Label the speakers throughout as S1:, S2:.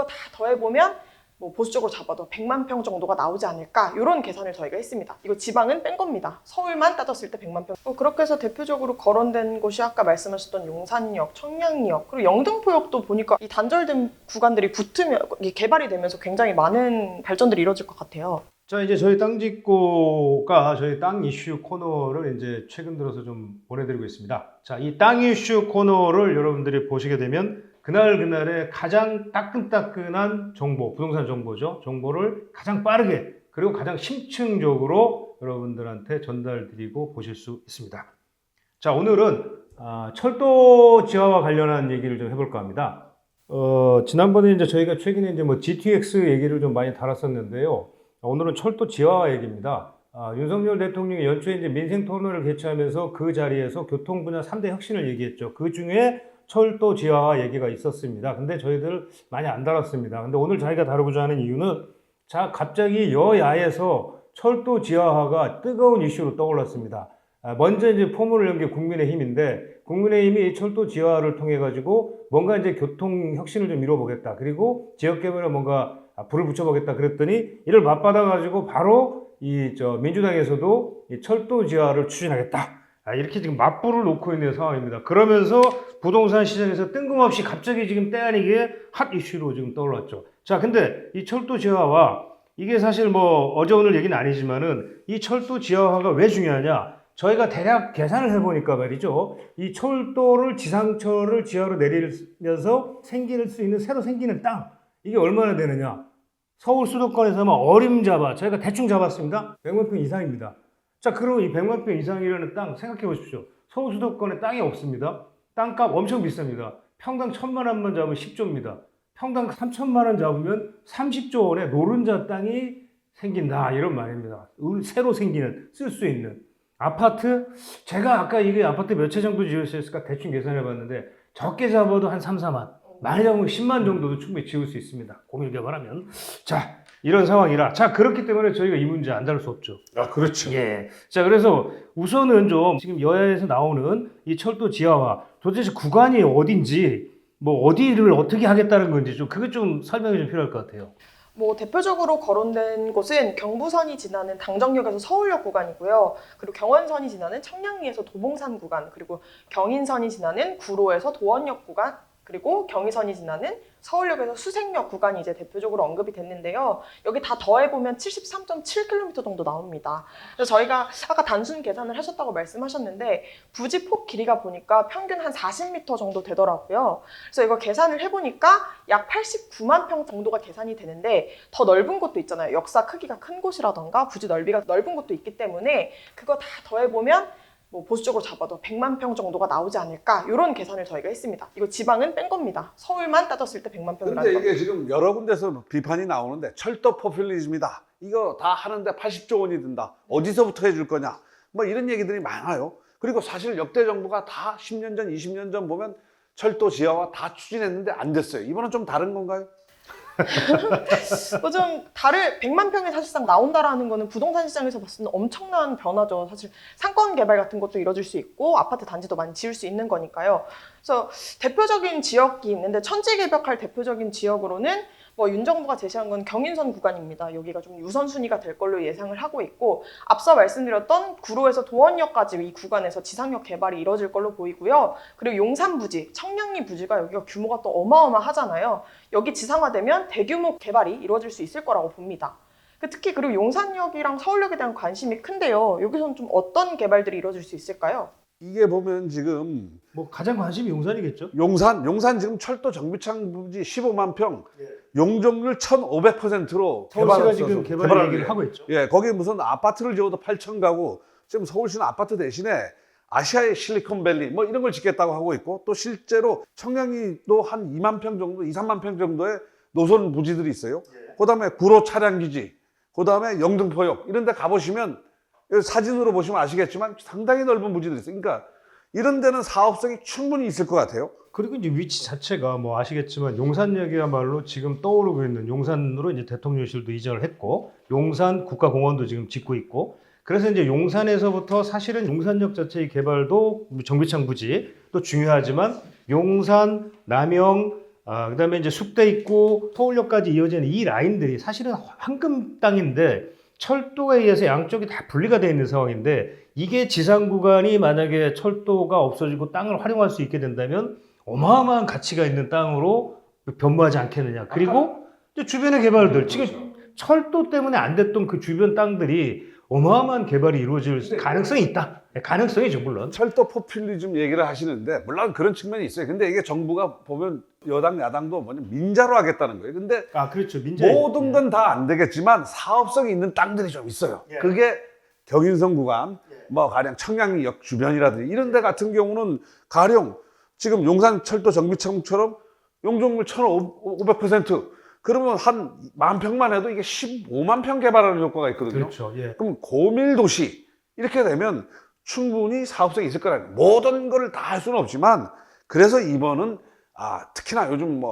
S1: 다 더해보면 뭐 보수적으로 잡아도 100만 평 정도가 나오지 않을까, 이런 계산을 저희가 했습니다. 이거 지방은 뺀 겁니다. 서울만 따졌을 때 100만 평. 그렇게 해서 대표적으로 거론된 곳이 아까 말씀하셨던 용산역, 청량리역, 그리고 영등포역도 보니까 이 단절된 구간들이 붙으면 개발이 되면서 굉장히 많은 발전들이 이루어질 것 같아요.
S2: 자, 이제 저희 땅 짓고가 저희 땅 이슈 코너를 이제 최근 들어서 좀 보내드리고 있습니다. 자, 이 땅 이슈 코너를 여러분들이 보시게 되면 그날의 가장 따끈따끈한 정보, 부동산 정보죠. 정보를 가장 빠르게 그리고 가장 심층적으로 여러분들한테 전달드리고 보실 수 있습니다. 자, 오늘은 철도 지하와 관련한 얘기를 좀 해볼까 합니다. 지난번에 이제 저희가 최근에 이제 뭐 GTX 얘기를 좀 많이 다뤘었는데요. 오늘은 철도 지하화 얘기입니다. 윤석열 대통령이 연초에 이제 민생 토론을 개최하면서 그 자리에서 교통 분야 3대 혁신을 얘기했죠. 그 중에 철도 지하화 얘기가 있었습니다. 근데 저희들 많이 안 다뤘습니다. 근데 오늘 저희가 다루고자 하는 이유는 갑자기 여야에서 철도 지하화가 뜨거운 이슈로 떠올랐습니다. 먼저 이제 포문을 연 게 국민의힘인데, 국민의힘이 철도 지하화를 통해 가지고 뭔가 이제 교통 혁신을 좀 이뤄보겠다. 그리고 지역 개발에 뭔가 불을 붙여보겠다 그랬더니 이를 맞받아 가지고 바로 민주당에서도 이 철도 지하화를 추진하겠다. 이렇게 지금 맞불을 놓고 있는 상황입니다. 그러면서 부동산 시장에서 뜬금없이 갑자기 지금 때 아니게 핫 이슈로 지금 떠올랐죠. 자, 근데 이 철도 지하화, 이게 사실 뭐 어제 오늘 얘기는 아니지만은 이 철도 지하화가 왜 중요하냐? 저희가 대략 계산을 해보니까 말이죠. 이 철도를 지상철을 지하로 내리면서 생길 수 있는, 새로 생기는 땅, 이게 얼마나 되느냐? 서울 수도권에서만 어림잡아 저희가 대충 잡았습니다. 100만 평 이상입니다. 자, 그럼 이 100만 평 이상이라는 땅 생각해 보십시오. 서울 수도권에 땅이 없습니다. 땅값 엄청 비쌉니다. 평당 1,000만 원만 잡으면 10조입니다. 평당 3,000만 원 잡으면 30조 원의 노른자 땅이 생긴다, 이런 말입니다. 새로 생기는, 쓸 수 있는 아파트. 제가 아까 이게 아파트 몇 채 정도 지을 수 있을까 대충 계산해 봤는데 적게 잡아도 한 3, 4만, 많이 잡으면 10만 정도도 충분히 지을 수 있습니다. 공유 개발하면. 자, 이런 상황이라. 자, 그렇기 때문에 저희가 이 문제 안 다룰 수 없죠.
S3: 그렇죠.
S2: 예. 자, 그래서 우선은 좀 지금 여야에서 나오는 이 철도 지하화, 도대체 구간이 어딘지, 뭐 어디를 어떻게 하겠다는 건지 좀 그게 좀 설명이 좀 필요할 것 같아요.
S1: 뭐 대표적으로 거론된 곳은 경부선이 지나는 당정역에서 서울역 구간이고요. 그리고 경원선이 지나는 청량리에서 도봉산 구간, 그리고 경인선이 지나는 구로에서 도원역 구간, 그리고 경의선이 지나는 서울역에서 수색역 구간이 이제 대표적으로 언급이 됐는데요. 여기 다 더해보면 73.7km 정도 나옵니다. 그래서 저희가 아까 단순 계산을 하셨다고 말씀하셨는데 부지 폭 길이가 보니까 평균 한 40m 정도 되더라고요. 그래서 이거 계산을 해보니까 약 89만 평 정도가 계산이 되는데, 더 넓은 곳도 있잖아요. 역사 크기가 큰 곳이라던가 부지 넓이가 넓은 곳도 있기 때문에 그거 다 더해보면 뭐 보수적으로 잡아도 100만 평 정도가 나오지 않을까, 이런 계산을 저희가 했습니다. 이거 지방은 뺀 겁니다. 서울만 따졌을 때 100만 평이라는
S3: 근데 이게
S1: 겁니다.
S3: 지금 여러 군데서 비판이 나오는데 철도 포퓰리즘이다. 이거 다 하는데 80조 원이 든다. 어디서부터 해줄 거냐. 뭐 이런 얘기들이 많아요. 그리고 사실 역대 정부가 다 10년 전, 20년 전 보면 철도 지하화 다 추진했는데 안 됐어요. 이번은 좀 다른 건가요?
S1: 좀 100만 평이 사실상 나온다라는 거는 부동산 시장에서 봤을 때는 엄청난 변화죠. 사실 상권 개발 같은 것도 이뤄질 수 있고 아파트 단지도 많이 지을 수 있는 거니까요. 그래서 대표적인 지역이 있는데, 천지 개벽할 대표적인 지역으로는 뭐 윤 정부가 제시한 건 경인선 구간입니다. 여기가 좀 우선순위가 될 걸로 예상을 하고 있고, 앞서 말씀드렸던 구로에서 도원역까지 이 구간에서 지상역 개발이 이뤄질 걸로 보이고요. 그리고 용산 부지, 청량리 부지가 여기가 규모가 또 어마어마하잖아요. 여기 지상화되면 대규모 개발이 이루어질 수 있을 거라고 봅니다. 특히 그리고 용산역이랑 서울역에 대한 관심이 큰데요. 여기서는 좀 어떤 개발들이 이루어질 수 있을까요?
S3: 이게 보면 지금
S2: 뭐 가장 관심이 용산이겠죠?
S3: 용산 지금 철도 정비창 부지 15만 평, 용적률 1,500%로
S2: 서울시가 지금 개발 얘기를 하고 있죠.
S3: 예, 거기 무슨 아파트를 지어도 8천 가구, 지금 서울시는 아파트 대신에 아시아의 실리콘밸리 뭐 이런 걸 짓겠다고 하고 있고, 또 실제로 청량리도 한 2만 평 정도, 2, 3만 평 정도의 노선 부지들이 있어요. 그다음에 구로 차량기지, 그다음에 영등포역 이런 데 가보시면 사진으로 보시면 아시겠지만 상당히 넓은 부지들이 있어요. 그러니까 이런 데는 사업성이 충분히 있을 것 같아요.
S2: 그리고 이제 위치 자체가 뭐 아시겠지만 용산역이야말로 지금 떠오르고 있는, 용산으로 이제 대통령실도 이전을 했고 용산 국가공원도 지금 짓고 있고, 그래서 이제 용산에서부터 사실은 용산역 자체의 개발도 정비창 부지 또 중요하지만 용산, 남영, 그다음에 이제 숙대 있고 서울역까지 이어지는 이 라인들이 사실은 황금 땅인데 철도에 의해서 양쪽이 다 분리가 되어 있는 상황인데 이게 지상 구간이 만약에 철도가 없어지고 땅을 활용할 수 있게 된다면 어마어마한 가치가 있는 땅으로 변모하지 않겠느냐. 그리고 이제 주변의 개발들 지금 철도 때문에 안 됐던 그 주변 땅들이 어마어마한 개발이 이루어질 가능성이 있다. 가능성이죠, 물론.
S3: 철도 포퓰리즘 얘기를 하시는데 물론 그런 측면이 있어요. 근데 이게 정부가 보면 여당 야당도 뭐냐 민자로 하겠다는 거예요. 근데
S2: 그렇죠. 민자
S3: 모든 건 다 안 되겠지만 사업성이 있는 땅들이 좀 있어요.
S2: 예.
S3: 그게 경인선 구간, 뭐 가령 청량리역 주변이라든지 이런 데 같은 경우는 가령 지금 용산 철도 정비청처럼 용적률 1,500% 그러면 한 10,000평만 해도 이게 15만 평 개발하는 효과가 있거든요.
S2: 그렇죠. 예.
S3: 그럼 고밀 도시 이렇게 되면 충분히 사업성이 있을 거라는 모든 걸 다 할 수는 없지만 그래서 이번은 특히나 요즘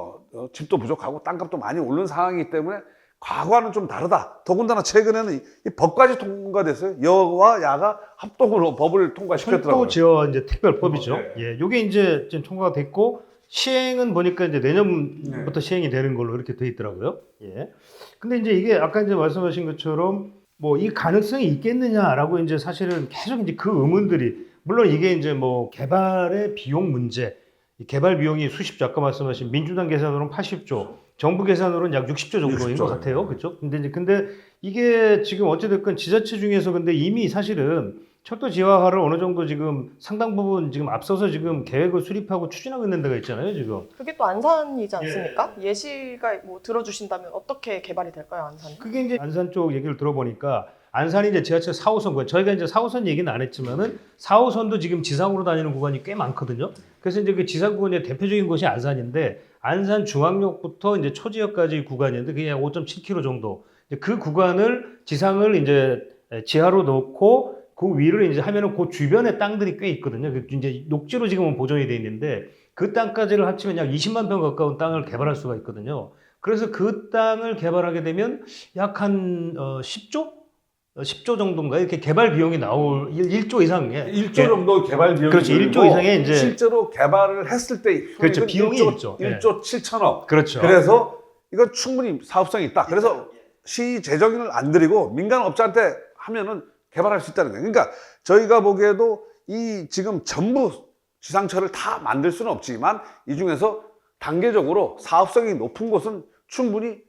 S3: 집도 부족하고 땅값도 많이 오른 상황이기 때문에 과거와는 좀 다르다. 더군다나 최근에는 이 법까지 통과됐어요. 여와 야가 합동으로 법을 통과시켰더라고요.
S2: 철도 지원 이제 특별법이죠.
S3: 네.
S2: 예, 요게 이제 지금 통과가 됐고 시행은 보니까 이제 내년부터 시행이 되는 걸로 이렇게 돼 있더라고요. 예. 근데 이제 이게 아까 이제 말씀하신 것처럼 뭐 이 가능성이 있겠느냐라고 이제 사실은 계속 이제 그 의문들이 물론 이게 이제 뭐 개발의 비용 문제, 이 개발 비용이 수십조 아까 말씀하신 민주당 계산으로는 80조, 정부 계산으로는 약 60조 정도인
S3: 60조.
S2: 것 같아요. 그렇죠? 근데 이게 지금 어찌됐건 지자체 중에서 근데 이미 사실은 철도 지하화를 어느 정도 지금 상당 부분 지금 앞서서 지금 계획을 수립하고 추진하고 있는 데가 있잖아요, 지금.
S1: 그게 또 안산이지 않습니까? 예시가 뭐 들어주신다면 어떻게 개발이 될까요, 안산이?
S2: 그게 이제 안산 쪽 얘기를 들어보니까 안산이 이제 지하철 4호선 구간, 저희가 이제 4호선 얘기는 안 했지만은 4호선도 지금 지상으로 다니는 구간이 꽤 많거든요. 그래서 이제 그 지상 구간의 대표적인 곳이 안산인데 안산 중앙역부터 이제 초지역까지 구간이었는데 그게 약 5.7km 정도. 이제 그 구간을 지상을 이제 지하로 넣고 그 위를 이제 하면은 그 주변에 땅들이 꽤 있거든요. 그 이제 녹지로 지금은 보존이 돼 있는데 그 땅까지를 합치면 약 20만 평 가까운 땅을 개발할 수가 있거든요. 그래서 그 땅을 개발하게 되면 약 한 10조? 10조 정도인가 이렇게 개발 비용이 나올 1조 이상의
S3: 1조 정도 개발 비용이
S2: 그렇죠. 1조 이상의 이제
S3: 실제로 개발을 했을 때
S2: 그렇죠. 비용이
S3: 1조,
S2: 1조.
S3: 1조 7천억.
S2: 그렇죠.
S3: 그래서 이건 충분히 사업성이 있다. 그래서 시 재정인을 안 들이고 민간 업자한테 하면은 개발할 수 있다는 거예요. 그러니까 저희가 보기에도 이 지금 전부 지상철을 다 만들 수는 없지만 이 중에서 단계적으로 사업성이 높은 곳은 충분히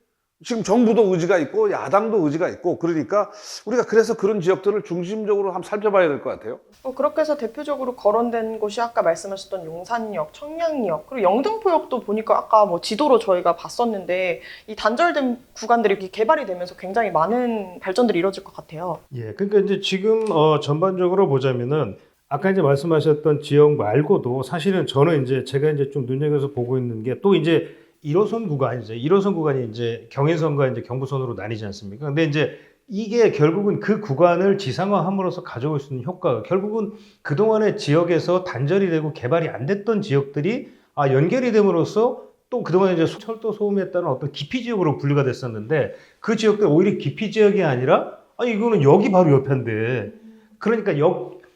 S3: 지금 정부도 의지가 있고 야당도 의지가 있고 그러니까 우리가 그래서 그런 지역들을 중심적으로 한번 살펴봐야 될 것 같아요.
S1: 그렇게 해서 대표적으로 거론된 곳이 아까 말씀하셨던 용산역, 청량리역, 그리고 영등포역도 보니까 아까 뭐 지도로 저희가 봤었는데 이 단절된 구간들이 이렇게 개발이 되면서 굉장히 많은 발전들이 이루어질 것 같아요.
S2: 예, 그러니까 이제 지금 전반적으로 보자면은 아까 이제 말씀하셨던 지역 말고도 사실은 저는 이제 제가 이제 좀 눈여겨서 보고 있는 게 또 이제 1호선 구간이 이제 경인선과 이제 경부선으로 나뉘지 않습니까? 근데 이제 이게 결국은 그 구간을 지상화함으로써 가져올 수 있는 효과가 결국은 그동안의 지역에서 단절이 되고 개발이 안 됐던 지역들이 연결이 됨으로써 또 그동안 이제 철도 소음에 따른 어떤 기피 지역으로 분류가 됐었는데 그 지역들 오히려 기피 지역이 아니라 이거는 여기 바로 옆인데 그러니까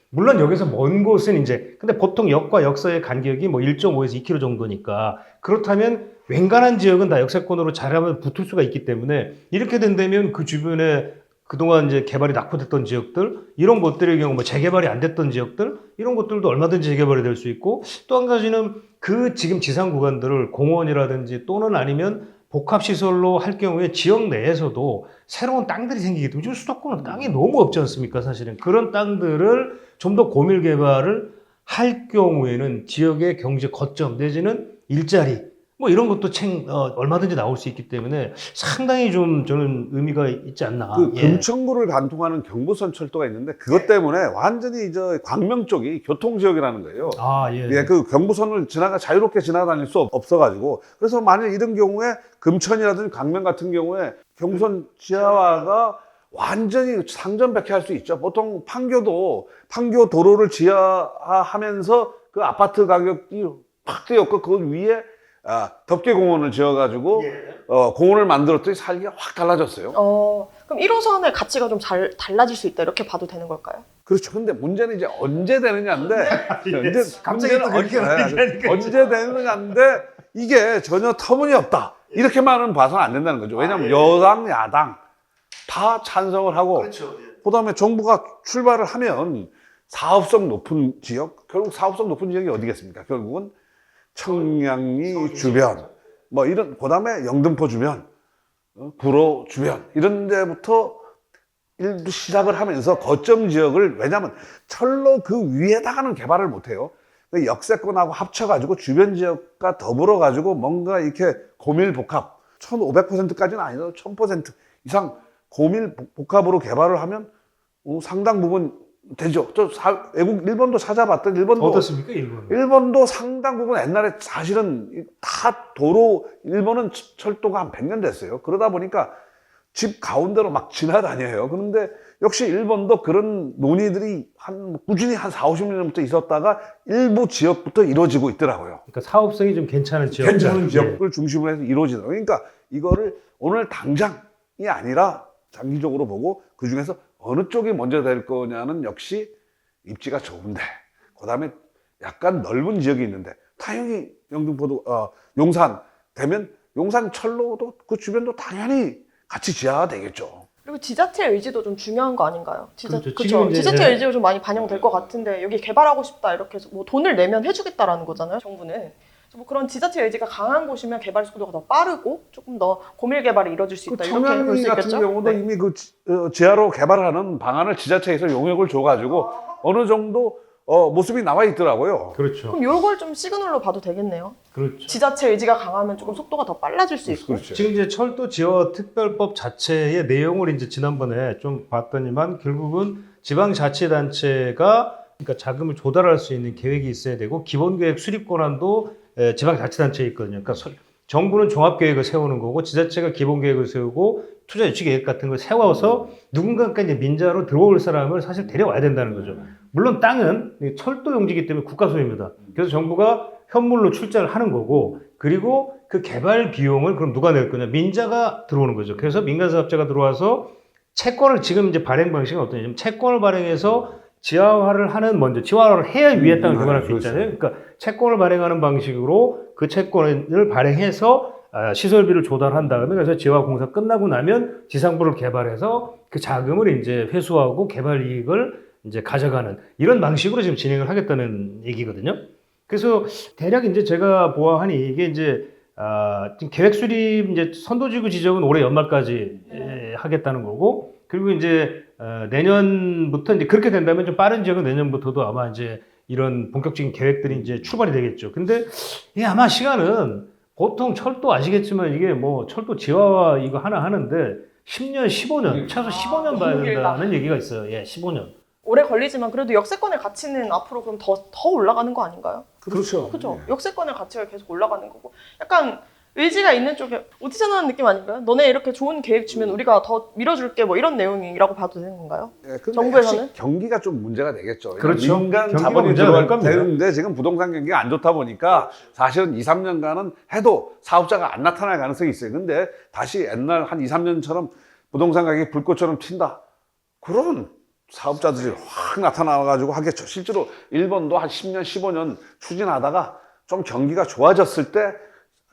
S2: 물론 여기서 먼 곳은 이제 근데 보통 역과 역 사이의 간격이 뭐 1.5에서 2km 정도니까 그렇다면 웬간한 지역은 다 역세권으로 잘하면 붙을 수가 있기 때문에 이렇게 된다면 그 주변에 그동안 이제 개발이 낙후됐던 지역들 이런 것들의 경우 뭐 재개발이 안 됐던 지역들 이런 것들도 얼마든지 재개발이 될 수 있고 또 한 가지는 그 지금 지상 구간들을 공원이라든지 또는 아니면 복합시설로 할 경우에 지역 내에서도 새로운 땅들이 생기기 때문에 지금 수도권은 땅이 너무 없지 않습니까 사실은 그런 땅들을 좀 더 고밀 개발을 할 경우에는 지역의 경제 거점 내지는 일자리 뭐 이런 것도 얼마든지 나올 수 있기 때문에 상당히 좀 저는 의미가 있지 않나.
S3: 금천구를 관통하는 경부선 철도가 있는데 그것 때문에 완전히 광명 쪽이 교통지역이라는 거예요. 예, 그 경부선을 자유롭게 지나다닐 수 없어가지고 그래서 만약 이런 경우에 금천이라든지 광명 같은 경우에 경부선 지하화가 완전히 상전백회할 수 있죠. 보통 판교 도로를 지하화하면서 그 아파트 가격이 확 뛰었고 그 위에 덮개 공원을 지어가지고 공원을 만들었더니 살기가 확 달라졌어요.
S1: 그럼 1호선의 가치가 좀 달라질 수 있다 이렇게 봐도 되는 걸까요?
S3: 그렇죠. 근데 문제는 이제 언제 되느냐인데,
S2: 갑자기 또 그렇게 말하니까
S3: 언제 되느냐인데, 이게 전혀 터무니없다. 이렇게만은 봐서는 안 된다는 거죠. 왜냐하면 여당, 야당 다 찬성을 하고,
S2: 그렇죠.
S3: 그다음에 정부가 출발을 하면 사업성 높은 지역, 결국 사업성 높은 지역이 어디겠습니까? 결국은 청량리 주변, 뭐 이런, 그다음에 영등포 주변, 구로 주변 이런 데부터 일부 시작을 하면서 거점 지역을, 왜냐하면 철로 그 위에다가는 개발을 못해요. 그 역세권하고 합쳐가지고 주변 지역과 더불어가지고 뭔가 이렇게 고밀복합 1500%까지는 아니더라도 1000% 이상 고밀복합으로 개발을 하면 상당 부분 되죠. 외국 일본도 찾아봤더니
S2: 어떻습니까, 일본?
S3: 일본도 상당 부분 옛날에 사실은 다 도로, 일본은 철도가 한 100년 됐어요. 그러다 보니까 집 가운데로 막 지나다녀요. 그런데 역시 일본도 그런 논의들이 꾸준히 한 4, 50년부터 있었다가 일부 지역부터 이루어지고 있더라고요.
S2: 그러니까 사업성이 좀 괜찮은 지역.
S3: 괜찮은 지역을 중심으로 해서 이루어지더라고요. 그러니까 이거를 오늘 당장이 아니라 장기적으로 보고 그 중에서 어느 쪽이 먼저 될 거냐는 역시 입지가 좁은데, 그 다음에 약간 넓은 지역이 있는데, 당연히 영등포도, 용산 되면 용산 철로도 그 주변도 당연히 같이 지하가 되겠죠.
S1: 그리고 지자체 의지도 좀 중요한 거 아닌가요?
S2: 그렇죠.
S1: 그쵸?
S2: 이제,
S1: 지자체 의지가 좀 많이 반영될 것 같은데 여기 개발하고 싶다 이렇게 해서 뭐 돈을 내면 해주겠다라는 거잖아요, 정부는. 뭐 그런 지자체 의지가 강한 곳이면 개발 속도가 더 빠르고 조금 더 고밀 개발이 이루어질 수 있다 이렇게 볼
S3: 청량리
S1: 수
S3: 같은
S1: 있겠죠?
S3: 경우도
S1: 네.
S3: 이미 그 지하로 개발하는 방안을 지자체에서 용역을 줘가지고 어느 정도 모습이 나와 있더라고요.
S2: 그렇죠.
S1: 그럼 이걸 좀 시그널로 봐도 되겠네요.
S2: 그렇죠.
S1: 지자체 의지가 강하면 조금 속도가 더 빨라질 수 있고.
S3: 그렇죠.
S2: 지금 이제 철도 지원 특별법 자체의 내용을 이제 지난번에 좀 봤더니만 결국은 지방자치단체가 그러니까 자금을 조달할 수 있는 계획이 있어야 되고 기본계획 수립 권한도 지방자치단체에 있거든요. 그러니까 정부는 종합계획을 세우는 거고 지자체가 기본계획을 세우고 투자 유치 계획 같은 걸 세워서 누군가가 이제 민자로 들어올 사람을 사실 데려와야 된다는 거죠. 물론 땅은 철도 용지이기 때문에 국가 소유입니다. 그래서 정부가 현물로 출자를 하는 거고, 그리고 그 개발 비용을 그럼 누가 낼 거냐? 민자가 들어오는 거죠. 그래서 민간사업자가 들어와서 채권을, 지금 이제 발행 방식은 어떠냐면 채권을 발행해서 지하화를 하는, 먼저 지하화를 해야 위에 땅을 개발할 수
S3: 그렇죠.
S2: 있잖아요. 그러니까 채권을 발행하는 방식으로 그 채권을 발행해서 시설비를 조달한 다음에, 그래서 지하화 공사 끝나고 나면 지상부를 개발해서 그 자금을 이제 회수하고 개발 이익을 이제 가져가는 이런 방식으로 지금 진행을 하겠다는 얘기거든요. 그래서 대략 이제 제가 보아하니 이게 이제 지금 계획 수립 이제 선도지구 지정은 올해 연말까지 하겠다는 거고, 그리고 이제 내년부터 이제 그렇게 된다면 좀 빠른 지역은 내년부터도 아마 이제 이런 본격적인 계획들이 이제 출발이 되겠죠. 근데 이게 아마 시간은 보통 철도 아시겠지만 이게 뭐 철도 지하화 이거 하나 하는데 10년, 15년, 최소 15년 봐야
S1: 너무 길다.
S2: 된다는 얘기가 있어요. 예, 15년.
S1: 오래 걸리지만 그래도 역세권의 가치는 앞으로 그럼 더 올라가는 거 아닌가요?
S3: 그렇죠.
S1: 그죠? 역세권의 가치가 계속 올라가는 거고, 약간 의지가 있는 쪽에 오디션하는 느낌 아닌가요? 너네 이렇게 좋은 계획 주면 우리가 더 밀어줄게 뭐 이런 내용이라고 봐도 되는 건가요?
S3: 예, 근데
S1: 정부에서는?
S3: 역시 경기가 좀 문제가 되겠죠.
S2: 그렇죠.
S3: 민간
S2: 경기가
S3: 자본이
S2: 문제가
S3: 들어갈
S2: 될 겁니다.
S3: 되는데 지금 부동산 경기가 안 좋다 보니까 사실은 2, 3년간은 해도 사업자가 안 나타날 가능성이 있어요. 근데 다시 옛날 한 2, 3년처럼 부동산 가격이 불꽃처럼 튄다. 그런 사업자들이 확 나타나가지고 하겠죠. 실제로 일본도 한 10년, 15년 추진하다가 좀 경기가 좋아졌을 때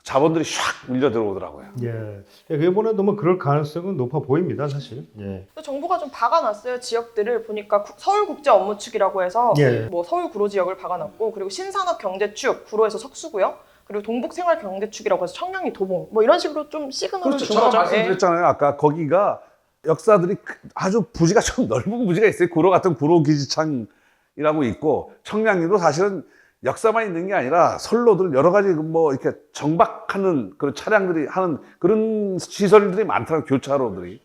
S3: 자본들이 샥 밀려 들어오더라고요.
S2: 예. 이번에도 뭐 그럴 가능성은 높아 보입니다, 사실. 예.
S1: 정부가 좀 박아놨어요. 지역들을 보니까 서울국제업무축이라고 해서
S2: 예.
S1: 뭐 서울 구로 지역을 박아놨고, 그리고 신산업경제축 구로에서 석수고요. 그리고 동북생활경제축이라고 해서 청량리 도봉 뭐 이런 식으로 좀 시그널을
S3: 그렇죠.
S1: 준
S3: 제가
S1: 거죠. 예.
S3: 말씀드렸잖아요. 아까 거기가 역사들이 아주 부지가 좀 넓은 부지가 있어요. 구로 같은 구로 기지창이라고 있고, 청량리도 사실은 역사만 있는 게 아니라 선로들 여러 가지 뭐 이렇게 정박하는 그런 차량들이 하는 그런 시설들이 많더라고요. 교차로들이.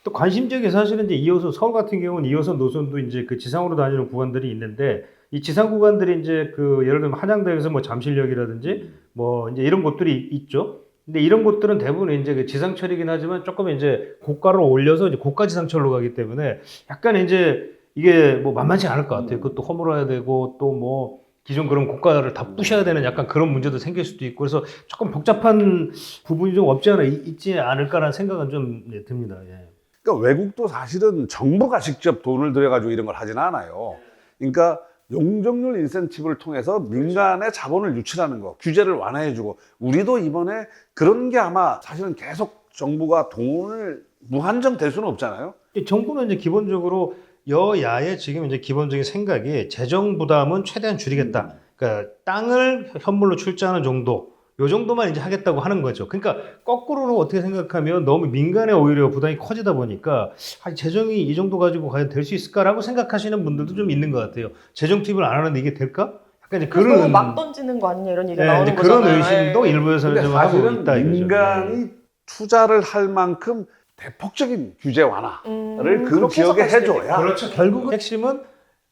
S2: 또 관심적인 사실은 이제 2호선, 서울 같은 경우는 2호선 노선도 이제 그 지상으로 다니는 구간들이 있는데, 이 지상 구간들이 이제 그 예를 들면 한양대에서 뭐 잠실역이라든지 뭐 이제 이런 곳들이 있죠. 근데 이런 곳들은 대부분 이제 그 지상철이긴 하지만 조금 이제 고가로 올려서 이제 고가 지상철로 가기 때문에 약간 이제 이게 뭐 만만치 않을 것 같아요. 그것도 허물어야 되고 또 뭐 기존 그런 고가를 다 부셔야 되는 약간 그런 문제도 생길 수도 있고 그래서 조금 복잡한 부분이 좀 없지 않아 있지 않을까라는 생각은 좀 듭니다. 예.
S3: 그러니까 외국도 사실은 정부가 직접 돈을 들여가지고 이런 걸 하지는 않아요. 그러니까 용적률 인센티브를 통해서 민간의 자본을 유치하는 거, 규제를 완화해주고 우리도 이번에 그런 게 아마 사실은 계속 정부가 돈을 무한정 댈 수는 없잖아요.
S2: 정부는 이제 기본적으로 여야의 지금 이제 기본적인 생각이 재정 부담은 최대한 줄이겠다. 그러니까 땅을 현물로 출자하는 정도, 요 정도만 이제 하겠다고 하는 거죠. 그러니까 거꾸로 어떻게 생각하면 너무 민간에 오히려 부담이 커지다 보니까 재정이 이 정도 가지고 과연 될 수 있을까라고 생각하시는 분들도 좀 있는 것 같아요. 재정 투입을 안 하는데 이게 될까? 약간 이제
S1: 너무
S2: 그런
S1: 막 던지는 거 아니냐 이런 얘기가
S2: 예,
S1: 나오는
S2: 이제 그런
S1: 거잖아요.
S2: 의심도
S1: 예.
S2: 일부에서는
S3: 근데
S2: 좀 하고
S3: 사실은
S2: 있다 이거죠.
S3: 민간이
S2: 예.
S3: 투자를 할 만큼 대폭적인 규제 완화를 그
S1: 그렇게
S3: 지역에
S1: 해석할 수도
S3: 해줘야
S2: 그렇죠. 결국 핵심은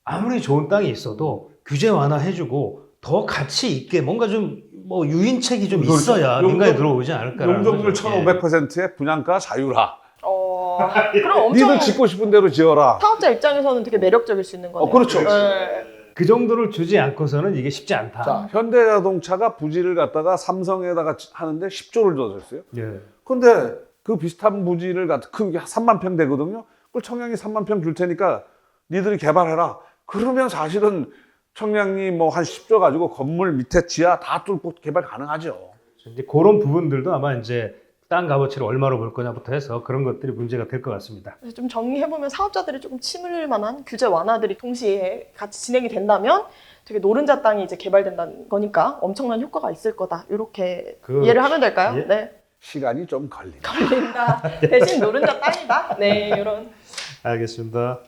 S2: 아무리 좋은 땅이 있어도 규제 완화해주고 더 가치 있게 뭔가 좀 뭐 유인책이 좀
S3: 그렇죠.
S2: 있어야 민간에 들어오지 않을까라는
S3: 용적률
S2: 거죠.
S3: 1,500%의 분양가 자유라.
S1: 그럼 엄청
S3: 니들 짓고 싶은 대로 지어라.
S1: 사업자 입장에서는 되게 매력적일 수 있는 거네요.
S3: 그렇죠.
S1: 예.
S2: 그 정도를 주지 않고서는 이게 쉽지 않다.
S3: 자, 현대자동차가 부지를 갖다가 삼성에다가 하는데 10조를 줬어요.
S2: 예.
S3: 근데 그 비슷한 부지를 갖다 그게 3만 평 되거든요. 그걸 청량이 3만 평 줄 테니까 니들이 개발해라. 그러면 사실은 청량리 뭐 한 10조 가지고 건물 밑에 지하 다 뚫고 개발 가능하죠.
S2: 이제 그런 부분들도 아마 이제 땅 값어치를 얼마로 볼 거냐부터 해서 그런 것들이 문제가 될 것 같습니다.
S1: 그래서 좀 정리해보면 사업자들이 조금 침을 만한 규제 완화들이 동시에 같이 진행이 된다면 되게 노른자 땅이 이제 개발된다는 거니까 엄청난 효과가 있을 거다. 이렇게 이해를 하면 될까요?
S2: 예.
S1: 네.
S3: 시간이 좀 걸린다.
S1: 걸린다. 대신 노른자 땅이다. 네, 이런.
S2: 알겠습니다.